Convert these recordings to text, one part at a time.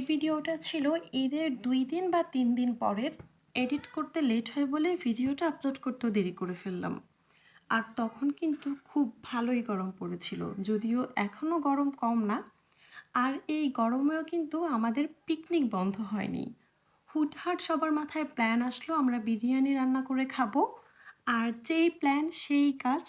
ভিডিওটা ছিল ঈদের ২ দিন বা ৩ দিন পরের। এডিট করতে লেট হয় বলে ভিডিওটা আপলোড করতেও দেরি করে ফেললাম। আর তখন কিন্তু খুব ভালোই গরম পড়েছিল, যদিও এখনও গরম কম না। আর এই গরমেও কিন্তু আমাদের পিকনিক বন্ধ হয়নি। হুটহাট সবার মাথায় প্ল্যান আসলো আমরা বিরিয়ানি রান্না করে খাবো। আর যেই প্ল্যান সেই কাজ।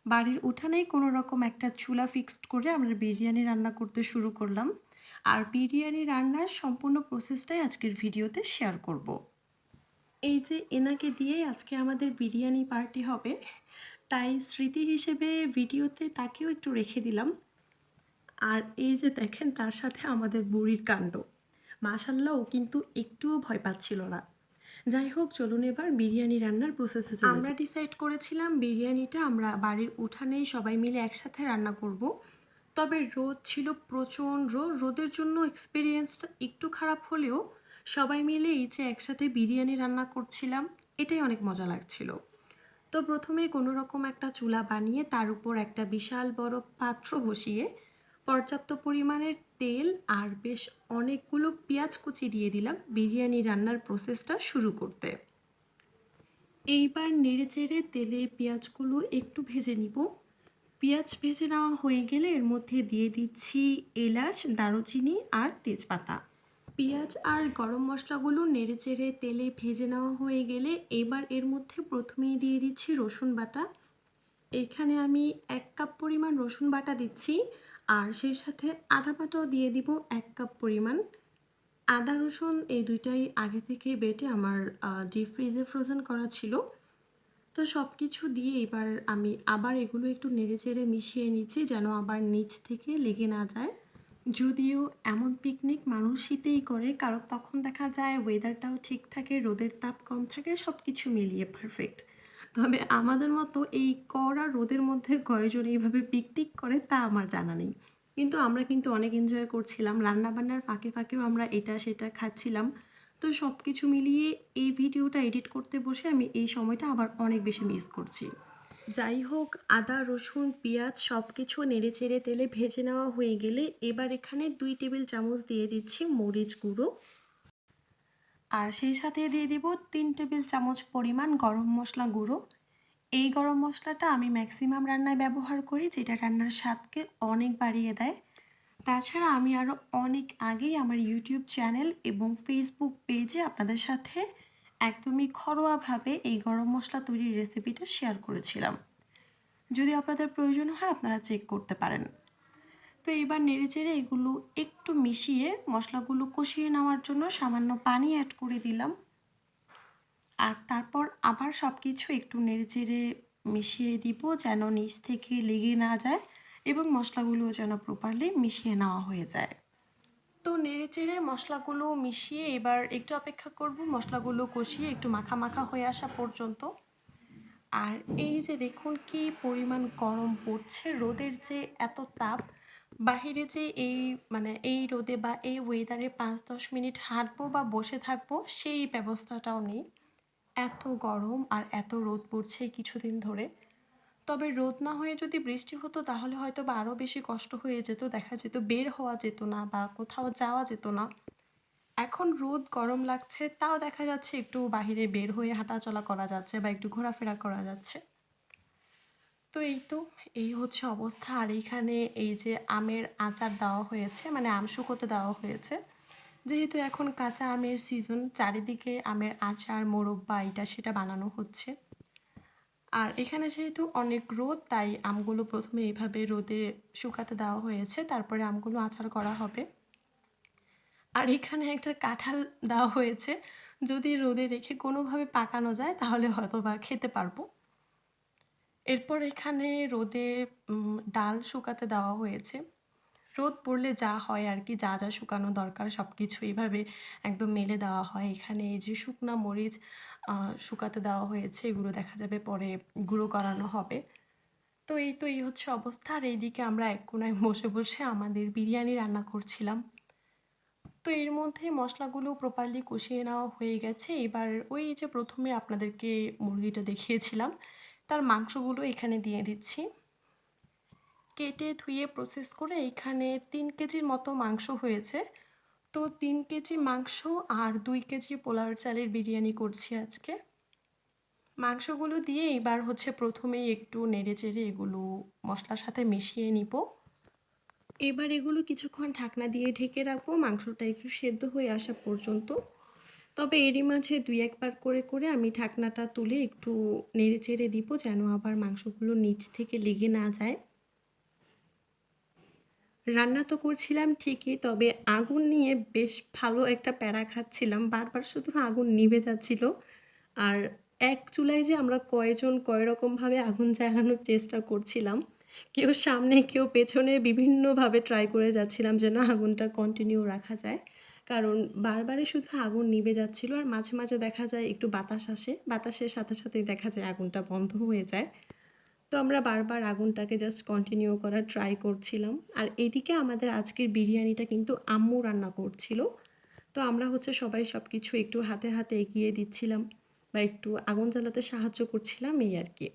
বাড়ির উঠানেই কোনো রকম একটা চুলা ফিক্সড করে আমরা বিরিয়ানি রান্না করতে শুরু করলাম। আর বিরিয়ানি রান্নার সম্পূর্ণ প্রসেসটাই আজকের ভিডিওতে শেয়ার করব। এই যে এনাকে দিয়েই আজকে আমাদের বিরিয়ানি পার্টি হবে, তাই স্মৃতি হিসেবে ভিডিওতে তাকেও একটু রেখে দিলাম। আর এই যে দেখেন তার সাথে আমাদের বুড়ির কাণ্ড, মাশাল্লাহ ও কিন্তু একটুও ভয় পাচ্ছিল না। যাই হোক, চলুন এবার বিরিয়ানি রান্নার প্রসেসে চলে যাই। আমরা ডিসাইড করেছিলাম বিরিয়ানিটা আমরা বাড়ির উঠানেই সবাই মিলে একসাথে রান্না করব। তবে রোদ ছিল প্রচণ্ড, রোদের জন্য এক্সপিরিয়েন্সটা একটু খারাপ হলেও সবাই মিলে এই যে একসাথে বিরিয়ানি রান্না করছিলাম, এটাই অনেক মজা লাগছিল। তো প্রথমে কোনো রকম একটা চুলা বানিয়ে তার উপর একটা বিশাল বড় পাত্র বসিয়ে পর্যাপ্ত পরিমাণের তেল আর বেশ অনেকগুলো পেঁয়াজ কুচি দিয়ে দিলাম বিরিয়ানি রান্নার প্রসেসটা শুরু করতে। এইবার নেড়েচেড়ে তেলে পেঁয়াজগুলো একটু ভেজে নিব। পেঁয়াজ ভেজে নেওয়া হয়ে গেলে এর মধ্যে দিয়ে দিচ্ছি এলাচ, দারুচিনি আর তেজপাতা। পেঁয়াজ আর গরম মশলাগুলো নেড়েচেড়ে তেলে ভেজে নেওয়া হয়ে গেলে এবার এর মধ্যে প্রথমেই দিয়ে দিচ্ছি রসুন বাটা। এখানে আমি ১ কাপ পরিমাণ রসুন বাটা দিচ্ছি, আর সেই সাথে আদা বাটাও দিয়ে দিব ১ কাপ পরিমাণ। আদা রসুন এই দুইটাই আগে থেকে বেটে আমার ডিপ ফ্রিজে ফ্রোজেন করা ছিল। তো সব কিছু দিয়ে এবার আমি আবার এগুলো একটু নেড়েচেড়ে মিশিয়ে নিচ্ছি যেন আবার নিচ থেকে লেগে না যায়। যদিও এমন পিকনিক মানুষ শীতেই করে, কারণ তখন দেখা যায় ওয়েদারটাও ঠিক থাকে, রোদের তাপ কম থাকে, সব কিছু মিলিয়ে পারফেক্ট। তবে আমাদের মতো এই কড়া রোদের মধ্যে কয়জন এইভাবে পিকনিক করে তা আমার জানা নেই। কিন্তু আমরা কিন্তু অনেক এনজয় করছিলাম, রান্নাবান্নার ফাঁকে ফাঁকেও আমরা এটা সেটা খাচ্ছিলাম। তো সব কিছু মিলিয়ে এই ভিডিওটা এডিট করতে বসে আমি এই সময়টা আবার অনেক বেশি মিস করছি। যাই হোক, আদা রসুন পেঁয়াজ সব কিছু নেড়েচেড়ে তেলে ভেজে নেওয়া হয়ে গেলে এবার এখানে 2 টেবিল চামচ দিয়ে দিচ্ছি মরিচ গুঁড়ো, আর সেই সাথে দিয়ে দিব 3 টেবিল চামচ পরিমাণ গরম মশলা গুঁড়ো। এই গরম মশলাটা আমি ম্যাক্সিমাম রান্নায় ব্যবহার করি, যেটা রান্নার স্বাদকে অনেক বাড়িয়ে দেয়। তাছাড়া আমি আরও অনেক আগেই আমার ইউটিউব চ্যানেল এবং ফেসবুক পেজে আপনাদের সাথে একদমই ঘরোয়াভাবে এই গরম মশলা তৈরির রেসিপিটা শেয়ার করেছিলাম। যদি আপনাদের প্রয়োজন হয় আপনারা চেক করতে পারেন। তো এবার নেড়েচেড়ে এগুলো একটু মিশিয়ে মশলাগুলো কষিয়ে নেওয়ার জন্য সামান্য পানি অ্যাড করে দিলাম। আর তারপর আবার সব কিছু একটু নেড়েচেড়ে মিশিয়ে দিব যেন নিচ থেকে লেগে না যায় এবং মশলাগুলো যেন প্রপারলি মিশিয়ে নেওয়া হয়ে যায়। তো নেড়েচেড়ে মশলাগুলো মিশিয়ে এবার একটু অপেক্ষা করব মশলাগুলো কষিয়ে একটু মাখা মাখা হয়ে আসা পর্যন্ত। আর এই যে দেখুন কি পরিমাণ গরম পড়ছে, রোদের যে এত তাপ, বাহিরে যে এই রোদে বা এই ওয়েদারে 5-10 মিনিট হাঁটবো বা বসে থাকবো সেই ব্যবস্থাটাও নেই। এত গরম আর এত রোদ পড়ছে কিছুদিন ধরে। তবে রোদ না হয়ে যদি বৃষ্টি হতো তাহলে হয়তো বা আরও বেশি কষ্ট হয়ে যেত, দেখা যেত বের হওয়া যেত না বা কোথাও যাওয়া যেত না। এখন রোদ গরম লাগছে তাও দেখা যাচ্ছে একটু বাহিরে বের হয়ে হাঁটাচলা করা যাচ্ছে বা একটু ঘোরাফেরা করা যাচ্ছে। তো এই হচ্ছে অবস্থা। আর এইখানে এই যে আমের আচার দেওয়া হয়েছে, মানে আম শুকোতে দেওয়া হয়েছে। যেহেতু এখন কাঁচা আমের সিজন, চারিদিকে আমের আচার মোরব্বা এটা সেটা বানানো হচ্ছে। আর এখানে যেহেতু অনেক রোদ তাই আমগুলো প্রথমে এইভাবে রোদে শুকাতে দেওয়া হয়েছে, তারপরে আমগুলো আচার করা হবে। আর এখানে একটা কাঁঠাল দেওয়া হয়েছে, যদি রোদে রেখে কোনোভাবে পাকানো যায় তাহলে হয়তো বা খেতে পারবো। এরপর এখানে রোদে ডাল শুকাতে দেওয়া হয়েছে। রোদ পড়লে যা হয় আর কি, যা যা শুকানো দরকার সব কিছু এইভাবে একদম মেলে দেওয়া হয়। এখানে এই যে শুকনা মরিচ শুকাতে দেওয়া হয়েছে, এগুলো দেখা যাবে পরে গুঁড়ো করানো হবে। এই হচ্ছে অবস্থা। আর এইদিকে আমরা এক কোনায় বসে বসে আমাদের বিরিয়ানি রান্না করছিলাম। তো এর মধ্যে মশলাগুলো প্রপারলি কষিয়ে নেওয়া হয়ে গেছে। এবার ওই যে প্রথমে আপনাদেরকে মুরগিটা দেখিয়েছিলাম তার মাংসগুলো এখানে দিয়ে দিচ্ছি। কেটে ধুয়ে প্রসেস করে এখানে 3 কেজির মতো মাংস হয়েছে। তো তো 3 কেজি মাংস আর 2 কেজি পোলাও চালের বিরিয়ানি করছি আজকে। মাংসগুলো দিয়ে এবার হচ্ছে প্রথমেই একটু নেড়েচেড়ে এগুলো মশলার সাথে মিশিয়ে নিব। এবার এগুলো কিছুক্ষণ ঢাকনা দিয়ে ঢেকে রাখবো মাংসটা একটু সেদ্ধ হয়ে আসা পর্যন্ত। তবে এরই মাঝে 2-1 বার করে আমি ঢাকনাটা তুলে একটু নেড়েচেড়ে দিব যেন আবার মাংসগুলো নিচ থেকে লেগে না যায়। রান্না তো করছিলাম ঠিকই, তবে আগুন নিয়ে বেশ ভালো একটা প্যারা খাচ্ছিলাম। বারবার শুধু আগুন নিভে যাচ্ছিল। আর এক চুলায় যে আমরা কয়জন কয় রকমভাবে আগুন জ্বালানোর চেষ্টা করছিলাম। কেউ সামনে কেউ পেছনে বিভিন্নভাবে ট্রাই করে যাচ্ছিলাম যেন আগুনটা কন্টিনিউ রাখা যায়। কারণ বারবারই শুধু আগুন নিভে যাচ্ছিল আর মাঝে, মাঝে দেখা যায় একটু বাতাস আসে। বাতাসের সাথে, সাথেই দেখা যায় আগুনটা বন্ধ হয়ে যায়। তো আমরা বারবার আগুনটাকে জাস্ট কন্টিনিউ করার ট্রাই করছিলাম। আর এদিকে আমাদের আজকের বিরিয়ানিটা কিন্তু আম্মু রান্না করছিল। তো আমরা হচ্ছে সবাই সব কিছু একটু হাতে, হাতে এগিয়ে দিচ্ছিলাম বা একটু আগুন জ্বালাতে সাহায্য করছিলাম এই আর কি।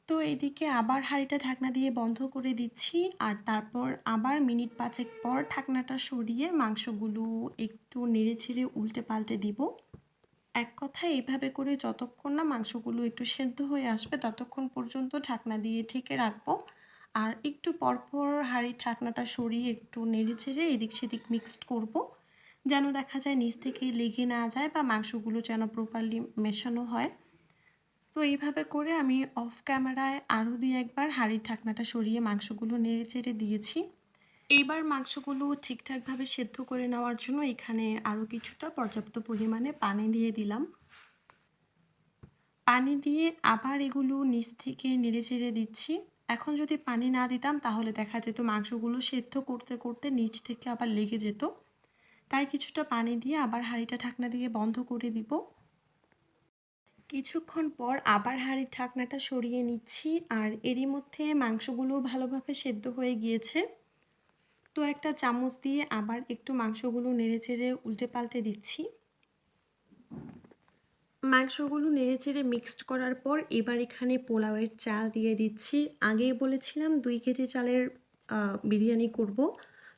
তো এইদিকে আবার হাঁড়িটা ঢাকনা দিয়ে বন্ধ করে দিচ্ছি আর তারপর আবার মিনিট 5 পর ঢাকনাটা সরিয়ে মাংসগুলো একটু নেড়েচেড়ে উল্টে পাল্টে দিব। এক কথায় এইভাবে করে যতক্ষণ না মাংসগুলো একটু সেদ্ধ হয়ে আসবে ততক্ষণ পর্যন্ত ঢাকনা দিয়ে ঢেকে রাখবো। আর একটু পরপর হাঁড়ির ঢাকনাটা সরিয়ে একটু নেড়েচেড়ে এদিক সেদিক মিক্সড করব, যেন দেখা যায় নিচ থেকে লেগে না যায় বা মাংসগুলো যেন প্রপারলি মেশানো হয়। তো এইভাবে করে আমি অফ ক্যামেরায় আরও 2-1 বার হাঁড়ির ঢাকনাটা সরিয়ে মাংসগুলো নেড়েচেড়ে দিয়েছি। এইবার মাংসগুলো ঠিকঠাকভাবে সেদ্ধ করে নেওয়ার জন্য এখানে আরও কিছুটা পর্যাপ্ত পরিমাণে পানি দিয়ে দিলাম। পানি দিয়ে আবার এগুলো নিচ থেকে নেড়েচেড়ে দিচ্ছি। এখন যদি পানি না দিতাম তাহলে দেখা যেত মাংসগুলো সেদ্ধ করতে করতে নিচ থেকে আবার লেগে যেত। তাই কিছুটা পানি দিয়ে আবার হাঁড়িটা ঢাকনা দিয়ে বন্ধ করে দিব। কিছুক্ষণ পর আবার হাঁড়ির ঢাকনাটা সরিয়ে নিচ্ছি আর এরই মধ্যে মাংসগুলো ভালোভাবে সেদ্ধ হয়ে গিয়েছে। তো একটা চামচ দিয়ে আবার একটু মাংসগুলো নেড়েচেড়ে উল্টে পাল্টে দিচ্ছি। মাংসগুলো নেড়েচেড়ে মিক্সড করার পর এবার এখানে পোলাওয়ের চাল দিয়ে দিচ্ছি। আগেই বলেছিলাম 2 কেজি চালের বিরিয়ানি করব।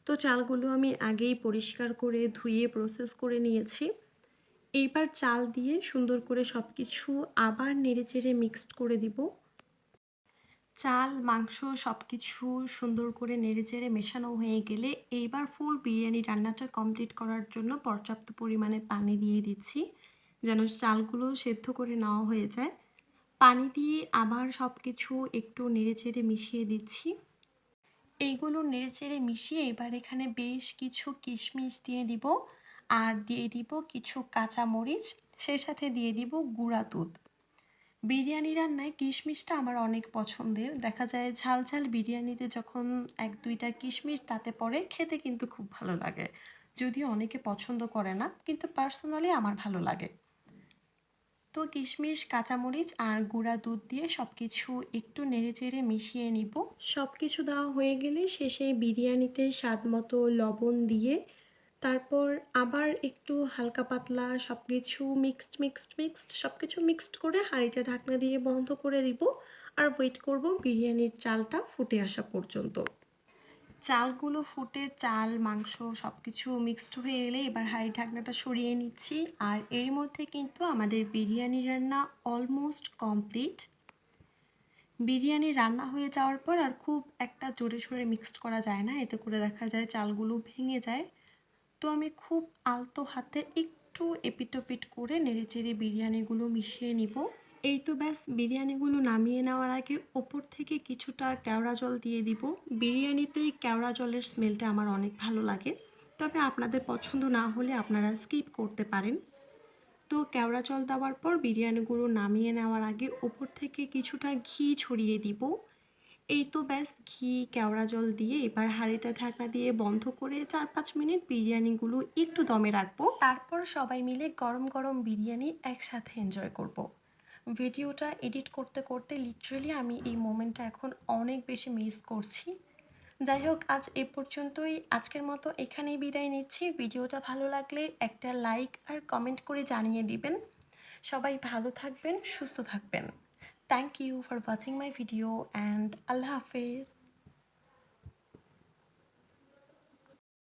তো চালগুলো আমি আগেই পরিষ্কার করে ধুয়ে প্রসেস করে নিয়েছি। এইবার চাল দিয়ে সুন্দর করে সব কিছু আবার নেড়েচেড়ে মিক্সড করে দিব। চাল মাংস সব কিছু সুন্দর করে নেড়েচেড়ে মেশানো হয়ে গেলে এইবার ফুল বিরিয়ানি রান্নাটা কমপ্লিট করার জন্য পর্যাপ্ত পরিমাণে পানি দিয়ে দিচ্ছি যেন চালগুলো সেদ্ধ করে নেওয়া হয়ে যায়। পানি দিয়ে আবার সব কিছু একটু নেড়েচেড়ে মিশিয়ে দিচ্ছি। এইগুলো নেড়েচেড়ে মিশিয়ে এবার এখানে বেশ কিছু কিশমিশ দিয়ে দিব আর দিয়ে দিব কিছু কাঁচা মরিচ, সেই সাথে দিয়ে দিব গুঁড়া দুধ। বিরিয়ানি রান্নায় কিশমিশটা আমার অনেক পছন্দের। দেখা যায় ঝাল ঝাল বিরিয়ানিতে যখন 1-2টা কিশমিশ তাতে পড়ে খেতে কিন্তু খুব ভালো লাগে। যদিও অনেকে পছন্দ করে না, কিন্তু পার্সোনালি আমার ভালো লাগে। তো কিশমিশ, কাঁচামরিচ আর গুঁড়া দুধ দিয়ে সব কিছু একটু নেড়েচেড়ে মিশিয়ে নিব। সব কিছু দেওয়া হয়ে গেলে শেষে বিরিয়ানিতে স্বাদ মতো লবণ দিয়ে তারপর আবার একটু হালকা পাতলা সব কিছু মিক্সড সব কিছু মিক্সড করে হাঁড়িটা ঢাকনা দিয়ে বন্ধ করে দিব আর ওয়েট করব বিরিয়ানির চালটা ফুটে আসা পর্যন্ত। চালগুলো ফুটে চাল মাংস সব কিছু মিক্সড হয়ে এলে এবার হাঁড়ি ঢাকনাটা সরিয়ে নিচ্ছি আর এর মধ্যে কিন্তু আমাদের বিরিয়ানি রান্না অলমোস্ট কমপ্লিট। বিরিয়ানি রান্না হয়ে যাওয়ার পর আর খুব একটা জোরে সোরে মিক্সড করা যায় না, এতে করে দেখা যায় চালগুলো ভেঙে যায়। তো আমি খুব আলতো হাতে একটু এপিটোপিট করে নেড়েচেড়ে বিরিয়ানিগুলো মিশিয়ে নিব। এই তো ব্যাস, বিরিয়ানিগুলো নামিয়ে নেওয়ার আগে ওপর থেকে কিছুটা কেওড়া জল দিয়ে দিব। বিরিয়ানিতে কেওড়া জলের স্মেলটা আমার অনেক ভালো লাগে, তবে আপনাদের পছন্দ না হলে আপনারা স্কিপ করতে পারেন। তো কেওড়া জল দেওয়ার পর বিরিয়ানিগুলো নামিয়ে নেওয়ার আগে ওপর থেকে কিছুটা ঘি ছড়িয়ে দিব। এই তো ব্যাস, ঘি কেওড়া জল দিয়ে এবার হাঁড়িটা ঢাকনা দিয়ে বন্ধ করে 4-5 মিনিট বিরিয়ানিগুলো একটু দমে রাখবো। তারপর সবাই মিলে গরম গরম বিরিয়ানি একসাথে এনজয় করব। ভিডিওটা এডিট করতে করতে লিটারেলি আমি এই মোমেন্টটা এখন অনেক বেশি মিস করছি। যাই হোক, আজ এ পর্যন্তই। আজকের মতো এখানেই বিদায় নিচ্ছি। ভিডিওটা ভালো লাগলে একটা লাইক আর কমেন্ট করে জানিয়ে দিবেন। সবাই ভালো থাকবেন, সুস্থ থাকবেন। Thank you for watching my video and আল্লাহ হাফেজ।